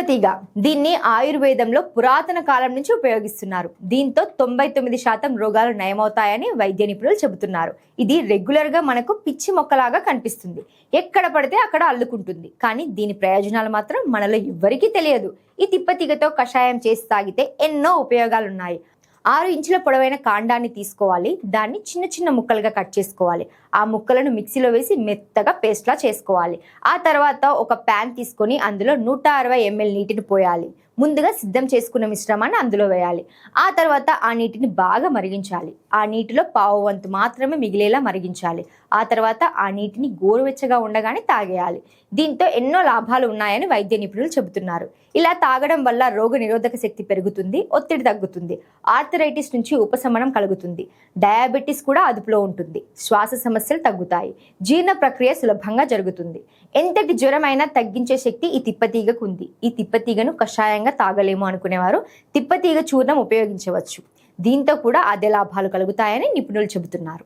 తిప్పతీగ దీన్ని ఆయుర్వేదంలో పురాతన కాలం నుంచి ఉపయోగిస్తున్నారు. దీంతో 99% రోగాలు నయమవుతాయని వైద్య నిపుణులు చెబుతున్నారు. ఇది రెగ్యులర్ గా మనకు పిచ్చి మొక్కలాగా కనిపిస్తుంది. ఎక్కడ పడితే అక్కడ అల్లుకుంటుంది. కానీ దీని ప్రయోజనాలు మాత్రం మనలో ఎవ్వరికీ తెలియదు. ఈ తిప్పతీగతో కషాయం చేసి తాగితే ఎన్నో ఉపయోగాలున్నాయి. 6 ఇంచుల పొడవైన కాండాన్ని తీసుకోవాలి. దాన్ని చిన్న చిన్న ముక్కలుగా కట్ చేసుకోవాలి. ఆ ముక్కలను మిక్సీలో వేసి మెత్తగా పేస్ట్లా చేసుకోవాలి. ఆ తర్వాత ఒక ప్యాన్ తీసుకొని అందులో 160 ml నీటిని పోయాలి. ముందుగా సిద్ధం చేసుకున్న మిశ్రమాన్ని అందులో వేయాలి. ఆ తర్వాత ఆ నీటిని బాగా మరిగించాలి. ఆ నీటిలో పావు వంతు మాత్రమే మిగిలేలా మరిగించాలి. ఆ తర్వాత ఆ నీటిని గోరువెచ్చగా ఉండగానే తాగేయాలి. దీంతో ఎన్నో లాభాలు ఉన్నాయని వైద్య నిపుణులు చెబుతున్నారు. ఇలా తాగడం వల్ల రోగ నిరోధక శక్తి పెరుగుతుంది, ఒత్తిడి తగ్గుతుంది, ఆర్థరైటిస్ నుంచి ఉపశమనం కలుగుతుంది, డయాబెటీస్ కూడా అదుపులో ఉంటుంది, శ్వాస సమస్యలు తగ్గుతాయి, జీర్ణ ప్రక్రియ సులభంగా జరుగుతుంది. ఎంతటి జ్వరమైనా తగ్గించే శక్తి ఈ తిప్పతీగకు ఉంది. ఈ తిప్పతీగను కషాయంగా తాగలేము అనుకునేవారు తిప్పతీగ చూర్ణం ఉపయోగించవచ్చు. దీంతో కూడా అదే లాభాలు కలుగుతాయని నిపుణులు చెబుతున్నారు.